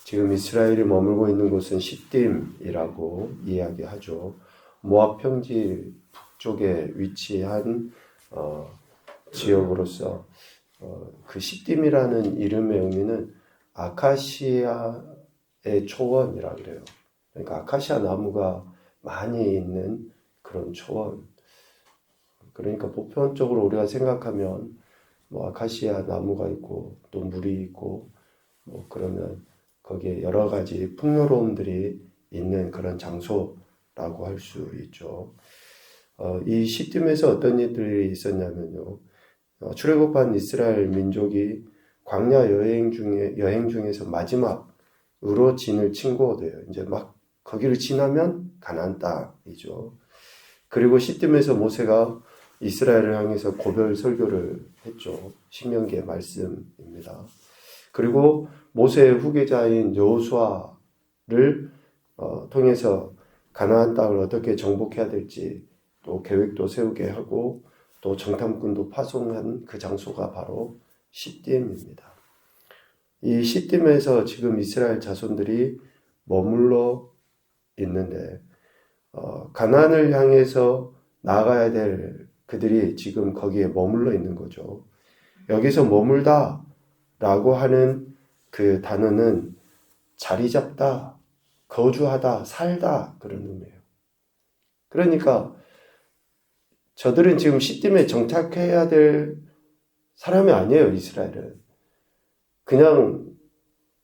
지금 이스라엘이 머물고 있는 곳은 시딤이라고 이야기하죠. 모압 평지 북쪽에 위치한 지역으로서 그 시딤이라는 이름의 의미는 아카시아의 초원이라 그래요. 그러니까 아카시아 나무가 많이 있는 그런 초원. 그러니까 보편적으로 우리가 생각하면 뭐 아카시아 나무가 있고 또 물이 있고 뭐 그러면 거기에 여러 가지 풍요로움들이 있는 그런 장소라고 할 수 있죠. 이 시딤에서 어떤 일들이 있었냐면요. 출애굽한 이스라엘 민족이 광야 여행 중에서 마지막으로 진을 친고돼요. 이제 막 거기를 지나면 가나안 땅이죠. 그리고 시딤에서 모세가 이스라엘을 향해서 고별 설교를 했죠. 신명기의 말씀입니다. 그리고 모세의 후계자인 여호수아를 통해서 가나안 땅을 어떻게 정복해야 될지 또 계획도 세우게 하고 또 정탐꾼도 파송한 그 장소가 바로 시딤입니다. 이 시딤에서 지금 이스라엘 자손들이 머물러 있는데 가나안을 향해서 나아가야 될 그들이 지금 거기에 머물러 있는 거죠. 여기서 머물다 라고 하는 그 단어는 자리 잡다, 거주하다, 살다 그런 의미예요. 그러니까 저들은 지금 시딤에 정착해야 될 사람이 아니에요. 이스라엘은 그냥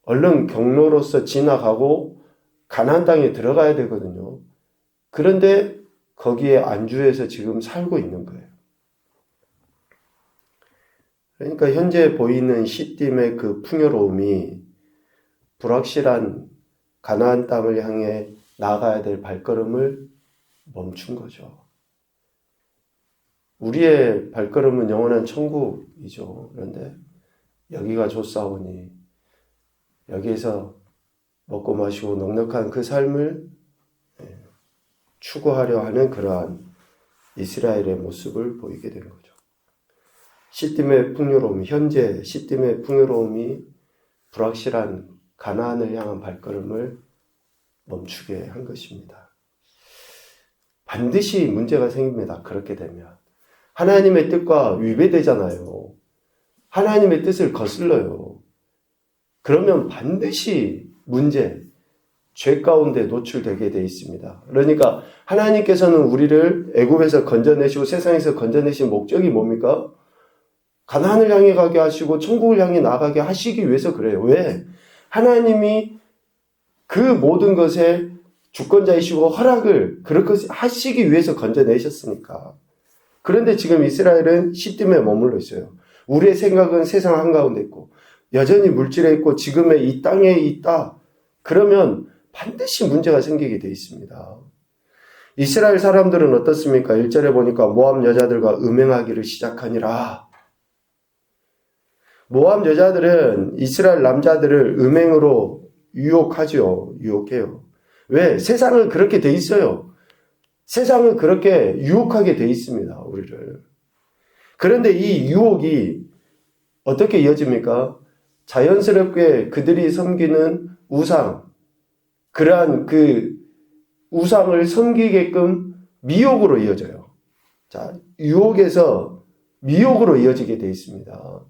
얼른 경로로서 지나가고 가나안 땅에 들어가야 되거든요. 그런데 거기에 안주해서 지금 살고 있는 거예요. 그러니까 현재 보이는 시딤의 그 풍요로움이 불확실한 가나안 땅을 향해 나아가야 될 발걸음을 멈춘 거죠. 우리의 발걸음은 영원한 천국이죠. 그런데 여기가 좋사오니 여기에서 먹고 마시고 넉넉한 그 삶을 추구하려 하는 그러한 이스라엘의 모습을 보이게 된 거죠. 시딤의 풍요로움, 현재 시딤의 풍요로움이 불확실한 가나안을 향한 발걸음을 멈추게 한 것입니다. 반드시 문제가 생깁니다. 그렇게 되면 하나님의 뜻과 위배되잖아요. 하나님의 뜻을 거슬러요. 그러면 반드시 문제, 죄 가운데 노출되게 되어 있습니다. 그러니까 하나님께서는 우리를 애굽에서 건져내시고 세상에서 건져내신 목적이 뭡니까? 가나안을 향해 가게 하시고 천국을 향해 나가게 하시기 위해서 그래요. 왜? 하나님이 그 모든 것에 주권자이시고 허락을 그렇게 하시기 위해서 건져내셨으니까. 그런데 지금 이스라엘은 시딤에 머물러 있어요. 우리의 생각은 세상 한가운데 있고 여전히 물질에 있고 지금의 이 땅에 있다. 그러면 반드시 문제가 생기게 되어 있습니다. 이스라엘 사람들은 어떻습니까? 1절에 보니까 모압 여자들과 음행하기를 시작하니라. 모압 여자들은 이스라엘 남자들을 음행으로 유혹하죠. 유혹해요. 왜? 세상은 그렇게 돼 있어요. 세상은 그렇게 유혹하게 돼 있습니다. 우리를. 그런데 이 유혹이 어떻게 이어집니까? 자연스럽게 그들이 섬기는 우상, 그러한 그 우상을 섬기게끔 미혹으로 이어져요. 자, 유혹에서 미혹으로 이어지게 돼 있습니다.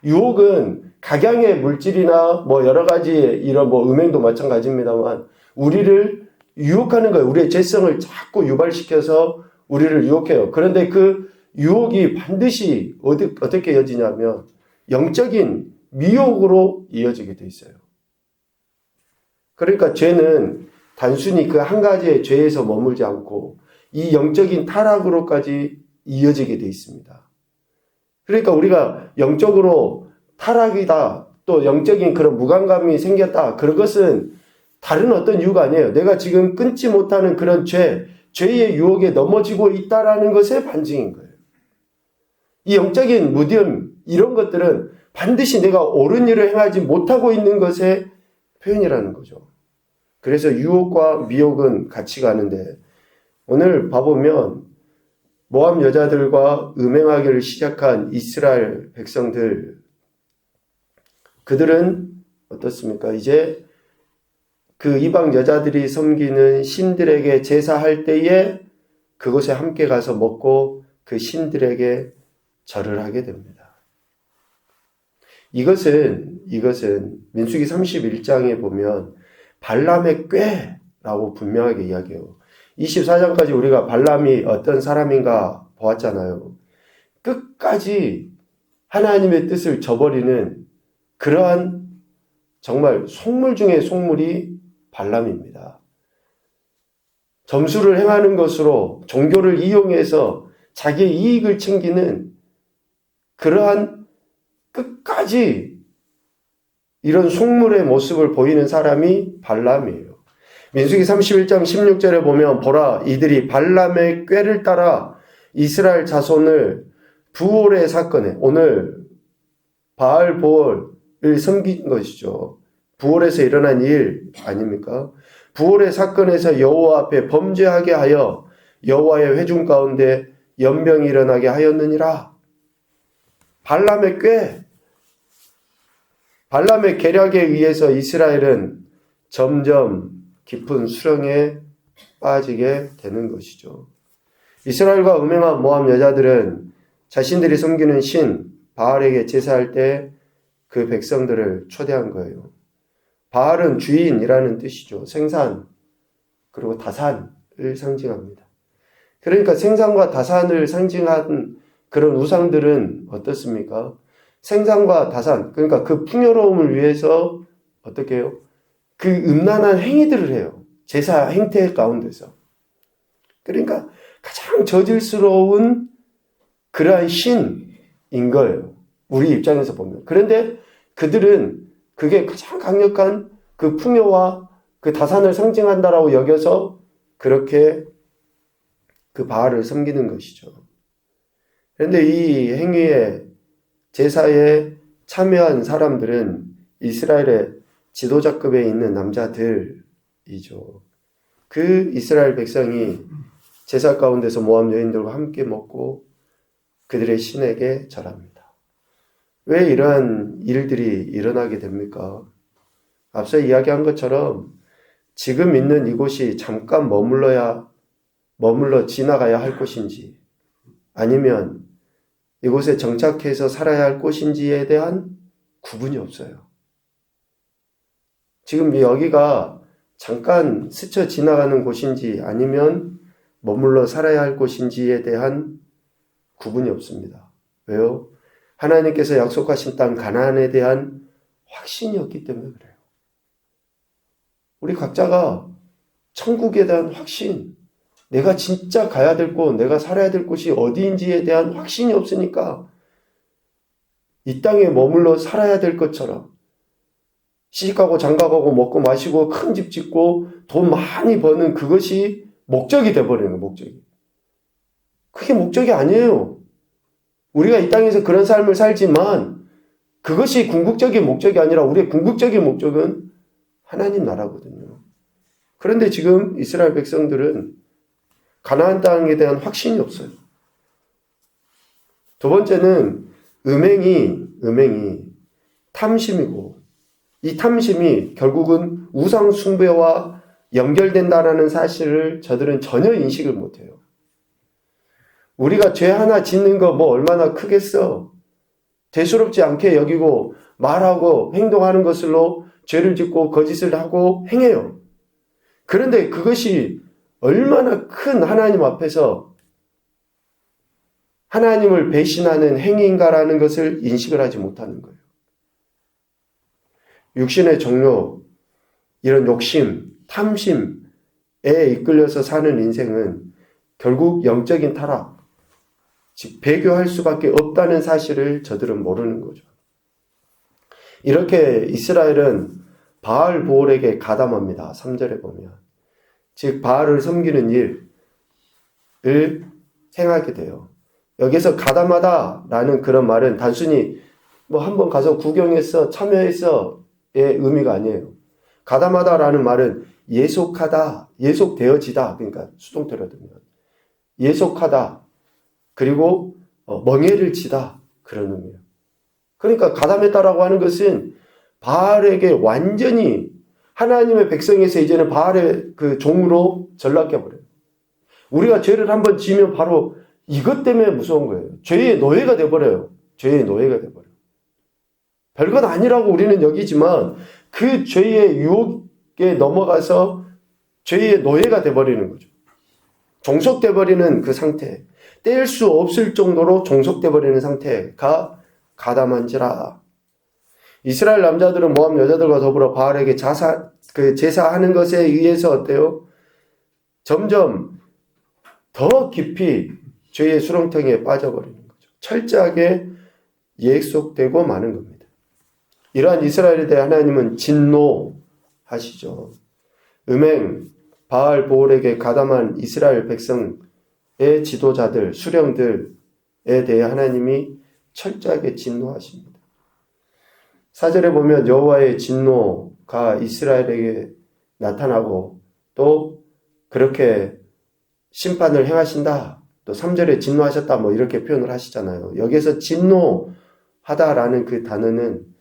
유혹은 각양의 물질이나 뭐 여러 가지 이런 뭐 음행도 마찬가지입니다만 우리를 유혹하는 거예요. 우리의 죄성을 자꾸 유발시켜서 우리를 유혹해요. 그런데 그 유혹이 반드시 어떻게 이어지냐면 영적인 미혹으로 이어지게 돼 있어요. 그러니까 죄는 단순히 그 한 가지의 죄에서 머물지 않고 이 영적인 타락으로까지 이어지게 돼 있습니다. 그러니까 우리가 영적으로 타락이다, 또 영적인 그런 무감감이 생겼다, 그런 것은 다른 어떤 이유가 아니에요. 내가 지금 끊지 못하는 그런 죄의 유혹에 넘어지고 있다라는 것의 반증인 거예요. 이 영적인 무디움, 이런 것들은 반드시 내가 옳은 일을 행하지 못하고 있는 것의 표현이라는 거죠. 그래서 유혹과 미혹은 같이 가는데 오늘 봐보면 모압 여자들과 음행하기를 시작한 이스라엘 백성들, 그들은 어떻습니까? 이제 그 이방 여자들이 섬기는 신들에게 제사할 때에 그곳에 함께 가서 먹고 그 신들에게 절을 하게 됩니다. 이것은 민수기 31장에 보면 발람의 꾀라고 분명하게 이야기해요. 24장까지 우리가 발람이 어떤 사람인가 보았잖아요. 끝까지 하나님의 뜻을 저버리는 그러한 정말 속물 중에 속물이 발람입니다. 점수를 행하는 것으로 종교를 이용해서 자기의 이익을 챙기는 그러한 끝까지 이런 속물의 모습을 보이는 사람이 발람이에요. 민수기 31장 16절에 보면 보라 이들이 발람의 꾀를 따라 이스라엘 자손을 부올의 사건에 오늘 바알보올을 섬긴 것이죠. 부올에서 일어난 일 아닙니까? 부올의 사건에서 여호와 앞에 범죄하게 하여 여호와의 회중 가운데 연병이 일어나게 하였느니라. 발람의 꾀, 발람의 계략에 의해서 이스라엘은 점점 깊은 수렁에 빠지게 되는 것이죠. 이스라엘과 음행한 모압 여자들은 자신들이 섬기는 신 바알에게 제사할 때 그 백성들을 초대한 거예요. 바알은 주인이라는 뜻이죠. 생산 그리고 다산을 상징합니다. 그러니까 생산과 다산을 상징한 그런 우상들은 어떻습니까? 생산과 다산, 그러니까 그 풍요로움을 위해서 어떻게 해요? 그 음란한 행위들을 해요. 제사 행태 가운데서. 그러니까 가장 저질스러운 그러한 신인 거예요. 우리 입장에서 보면. 그런데 그들은 그게 가장 강력한 그 풍요와 그 다산을 상징한다라고 여겨서 그렇게 그 바알을 섬기는 것이죠. 그런데 이 행위에 제사에 참여한 사람들은 이스라엘의 지도자급에 있는 남자들이죠. 그 이스라엘 백성이 제사 가운데서 모압 여인들과 함께 먹고 그들의 신에게 절합니다. 왜 이러한 일들이 일어나게 됩니까? 앞서 이야기한 것처럼 지금 있는 이곳이 잠깐 머물러 지나가야 할 곳인지 아니면 이곳에 정착해서 살아야 할 곳인지에 대한 구분이 없어요. 지금 여기가 잠깐 스쳐 지나가는 곳인지 아니면 머물러 살아야 할 곳인지에 대한 구분이 없습니다. 왜요? 하나님께서 약속하신 땅 가나안에 대한 확신이 없기 때문에 그래요. 우리 각자가 천국에 대한 확신, 내가 진짜 가야 될 곳, 내가 살아야 될 곳이 어디인지에 대한 확신이 없으니까 이 땅에 머물러 살아야 될 것처럼 시집가고 장가가고 먹고 마시고 큰 집 짓고 돈 많이 버는 그것이 목적이 돼버리는 거예요. 목적이. 그게 목적이 아니에요. 우리가 이 땅에서 그런 삶을 살지만 그것이 궁극적인 목적이 아니라 우리의 궁극적인 목적은 하나님 나라거든요. 그런데 지금 이스라엘 백성들은 가나안 땅에 대한 확신이 없어요. 두 번째는 음행이 탐심이고 이 탐심이 결국은 우상 숭배와 연결된다라는 사실을 저들은 전혀 인식을 못해요. 우리가 죄 하나 짓는 거 뭐 얼마나 크겠어. 대수롭지 않게 여기고 말하고 행동하는 것으로 죄를 짓고 거짓을 하고 행해요. 그런데 그것이 얼마나 큰 하나님 앞에서 하나님을 배신하는 행위인가라는 것을 인식을 하지 못하는 거예요. 육신의 종료, 이런 욕심, 탐심에 이끌려서 사는 인생은 결국 영적인 타락, 즉 배교할 수밖에 없다는 사실을 저들은 모르는 거죠. 이렇게 이스라엘은 바알 보올에게 가담합니다. 3절에 보면. 즉 바알을 섬기는 일을 행하게 돼요. 여기서 가담하다라는 그런 말은 단순히 뭐 한번 가서 구경했어, 참여했어의 의미가 아니에요. 가담하다라는 말은 예속하다, 예속되어지다. 그러니까 수동태로 들면 예속하다. 그리고 멍에를 치다. 그런 의미예요. 그러니까 가담했다라고 하는 것은 바알에게 완전히 하나님의 백성에서 이제는 바알의 그 종으로 전락해버려요. 우리가 죄를 한번 지으면 바로 이것 때문에 무서운 거예요. 죄의 노예가 돼버려요. 죄의 노예가 돼버려요. 별건 아니라고 우리는 여기지만 그 죄의 유혹에 넘어가서 죄의 노예가 돼버리는 거죠. 종속돼버리는 그 상태, 뗄 수 없을 정도로 종속돼버리는 상태가 가담한지라. 이스라엘 남자들은 모압 여자들과 더불어 바알에게 제사하는 것에 의해서 어때요? 점점 더 깊이 죄의 수렁텅이에 빠져버리는 거죠. 철저하게 예속되고 마는 겁니다. 이러한 이스라엘에 대해 하나님은 진노하시죠. 음행, 바알 보올에게 가담한 이스라엘 백성의 지도자들, 수령들에 대해 하나님이 철저하게 진노하십니다. 4절에 보면 여호와의 진노가 이스라엘에게 나타나고 또 그렇게 심판을 행하신다. 또 3절에 진노하셨다. 뭐 이렇게 표현을 하시잖아요. 여기에서 진노하다라는 그 단어는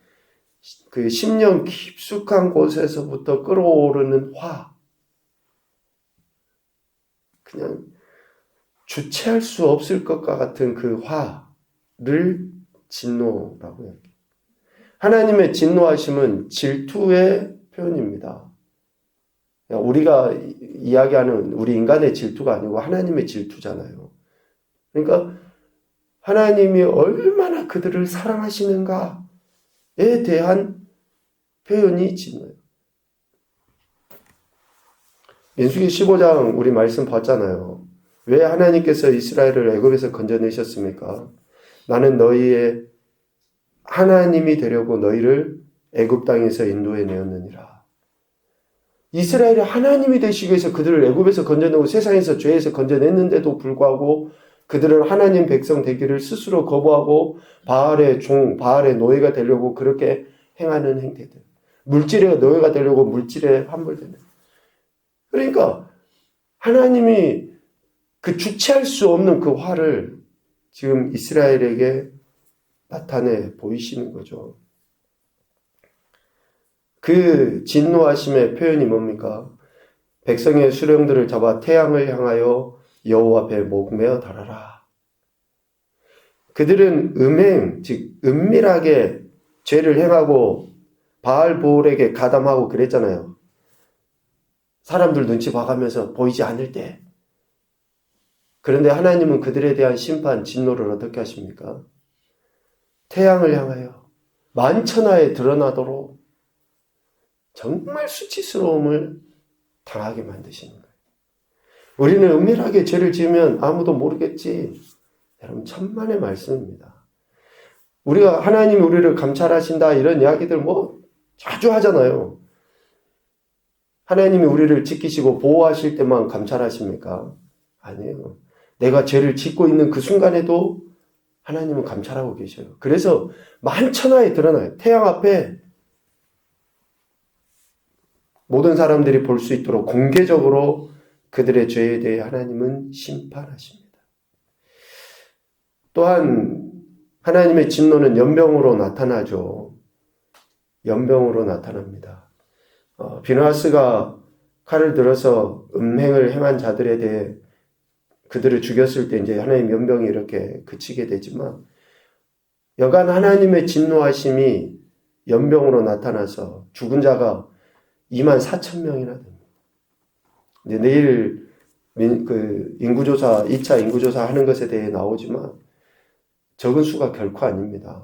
그 심령 깊숙한 곳에서부터 끌어오르는 화. 그냥 주체할 수 없을 것과 같은 그 화를 진노라고 해요. 하나님의 진노하심은 질투의 표현입니다. 우리가 이야기하는 우리 인간의 질투가 아니고 하나님의 질투잖아요. 그러니까 하나님이 얼마나 그들을 사랑하시는가에 대한 표현이 진노예요. 민수기 15장 우리 말씀 봤잖아요. 왜 하나님께서 이스라엘을 애굽에서 건져내셨습니까? 나는 너희의 하나님이 되려고 너희를 애굽 땅에서 인도해 내었느니라. 이스라엘이 하나님이 되시기 위해서 그들을 애굽에서 건져내고 세상에서 죄에서 건져냈는데도 불구하고 그들은 하나님 백성 되기를 스스로 거부하고 바알의 종, 바알의 노예가 되려고 그렇게 행하는 행태들. 물질의 노예가 되려고 물질에 함몰되는. 그러니까 하나님이 그 주체할 수 없는 그 화를 지금 이스라엘에게 나타내 보이시는 거죠. 그 진노하심의 표현이 뭡니까? 백성의 수령들을 잡아 태양을 향하여 여호와 앞에 목매어 달아라. 그들은 음행, 즉 은밀하게 죄를 행하고 바알 보올에게 가담하고 그랬잖아요. 사람들 눈치 봐가면서 보이지 않을 때. 그런데 하나님은 그들에 대한 심판, 진노를 어떻게 하십니까? 태양을 향하여 만천하에 드러나도록 정말 수치스러움을 당하게 만드시는 거예요. 우리는 은밀하게 죄를 지으면 아무도 모르겠지. 여러분, 천만의 말씀입니다. 우리가 하나님이 우리를 감찰하신다 이런 이야기들 뭐 자주 하잖아요. 하나님이 우리를 지키시고 보호하실 때만 감찰하십니까? 아니에요. 내가 죄를 짓고 있는 그 순간에도 하나님은 감찰하고 계셔요. 그래서 만천하에 드러나요. 태양 앞에 모든 사람들이 볼 수 있도록 공개적으로 그들의 죄에 대해 하나님은 심판하십니다. 또한 하나님의 진노는 연병으로 나타나죠. 연병으로 나타납니다. 비느하스가 칼을 들어서 음행을 행한 자들에 대해 그들을 죽였을 때 이제 하나님 연병이 이렇게 그치게 되지만 여간 하나님의 진노하심이 연병으로 나타나서 죽은 자가 24,000명이나 됩니다. 이제 내일 인구조사, 2차 인구조사 하는 것에 대해 나오지만 적은 수가 결코 아닙니다.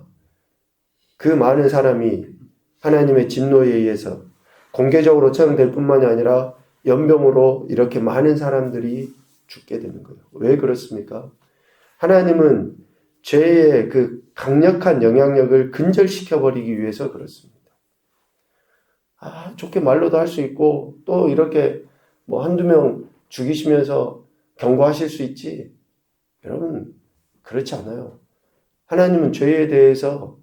그 많은 사람이 하나님의 진노에 의해서 공개적으로 처형될 뿐만이 아니라 연병으로 이렇게 많은 사람들이 죽게 되는 거예요. 왜 그렇습니까? 하나님은 죄의 그 강력한 영향력을 근절시켜버리기 위해서 그렇습니다. 좋게 말로도 할 수 있고 또 이렇게 뭐 한두 명 죽이시면서 경고하실 수 있지. 여러분, 그렇지 않아요. 하나님은 죄에 대해서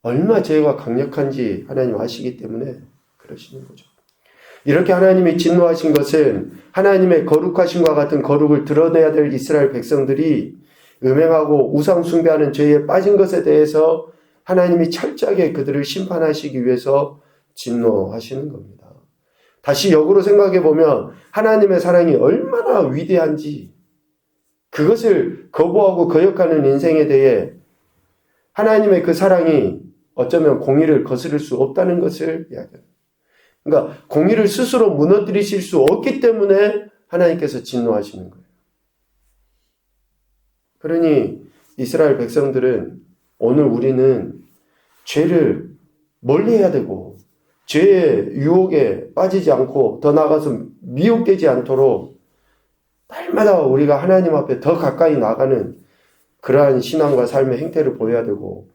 얼마 죄가 강력한지 하나님 아시기 때문에 그러시는 거죠. 이렇게 하나님이 진노하신 것은 하나님의 거룩하심과 같은 거룩을 드러내야 될 이스라엘 백성들이 음행하고 우상 숭배하는 죄에 빠진 것에 대해서 하나님이 철저하게 그들을 심판하시기 위해서 진노하시는 겁니다. 다시 역으로 생각해 보면 하나님의 사랑이 얼마나 위대한지 그것을 거부하고 거역하는 인생에 대해 하나님의 그 사랑이 어쩌면 공의를 거스를 수 없다는 것을 이야기합니다. 그러니까 공의를 스스로 무너뜨리실 수 없기 때문에 하나님께서 진노하시는 거예요. 그러니 이스라엘 백성들은 오늘 우리는 죄를 멀리해야 되고 죄의 유혹에 빠지지 않고 더 나아가서 미혹되지 않도록 날마다 우리가 하나님 앞에 더 가까이 나가는 그러한 신앙과 삶의 행태를 보여야 되고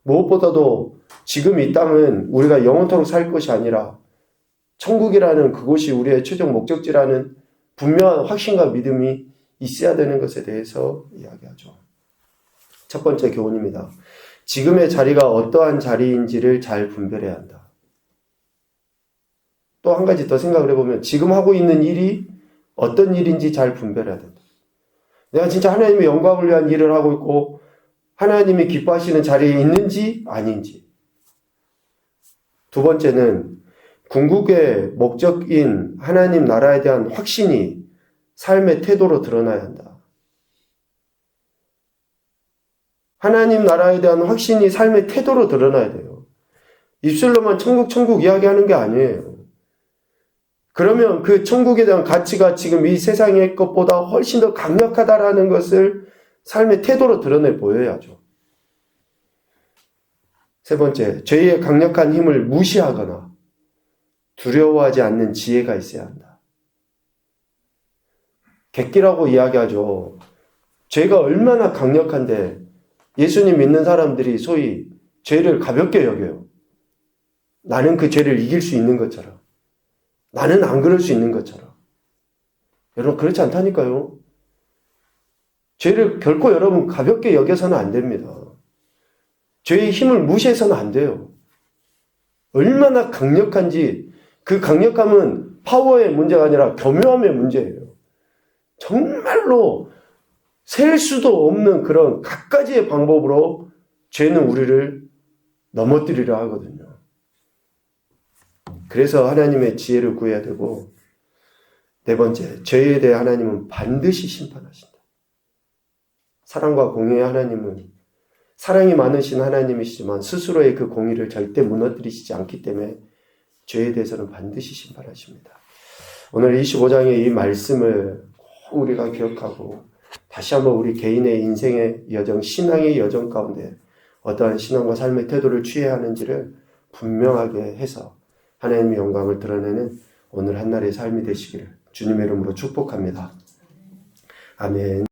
무엇보다도 지금 이 땅은 우리가 영원토록 살 것이 아니라 천국이라는 그곳이 우리의 최종 목적지라는 분명한 확신과 믿음이 있어야 되는 것에 대해서 이야기하죠. 첫 번째 교훈입니다. 지금의 자리가 어떠한 자리인지를 잘 분별해야 한다. 또 한 가지 더 생각을 해보면 지금 하고 있는 일이 어떤 일인지 잘 분별해야 된다. 내가 진짜 하나님의 영광을 위한 일을 하고 있고 하나님이 기뻐하시는 자리에 있는지 아닌지. 두 번째는 궁극의 목적인 하나님 나라에 대한 확신이 삶의 태도로 드러나야 한다. 하나님 나라에 대한 확신이 삶의 태도로 드러나야 돼요. 입술로만 천국 이야기하는 게 아니에요. 그러면 그 천국에 대한 가치가 지금 이 세상의 것보다 훨씬 더 강력하다라는 것을 삶의 태도로 드러내 보여야죠. 세 번째, 죄의 강력한 힘을 무시하거나 두려워하지 않는 지혜가 있어야 한다. 객기라고 이야기하죠. 죄가 얼마나 강력한데 예수님 믿는 사람들이 소위 죄를 가볍게 여겨요. 나는 그 죄를 이길 수 있는 것처럼. 나는 안 그럴 수 있는 것처럼. 여러분 그렇지 않다니까요. 죄를 결코 여러분 가볍게 여겨서는 안 됩니다. 죄의 힘을 무시해서는 안 돼요. 얼마나 강력한지 그 강력함은 파워의 문제가 아니라 교묘함의 문제예요. 정말로 셀 수도 없는 그런 갖가지의 방법으로 죄는 우리를 넘어뜨리려 하거든요. 그래서 하나님의 지혜를 구해야 되고 네 번째, 죄에 대해 하나님은 반드시 심판하신다. 사랑과 공의의 하나님은 사랑이 많으신 하나님이시지만 스스로의 그 공의를 절대 무너뜨리시지 않기 때문에 죄에 대해서는 반드시 심판하십니다. 오늘 25장의 이 말씀을 꼭 우리가 기억하고 다시 한번 우리 개인의 인생의 여정, 신앙의 여정 가운데 어떠한 신앙과 삶의 태도를 취해야 하는지를 분명하게 해서 하나님의 영광을 드러내는 오늘 한날의 삶이 되시기를 주님의 이름으로 축복합니다. 아멘.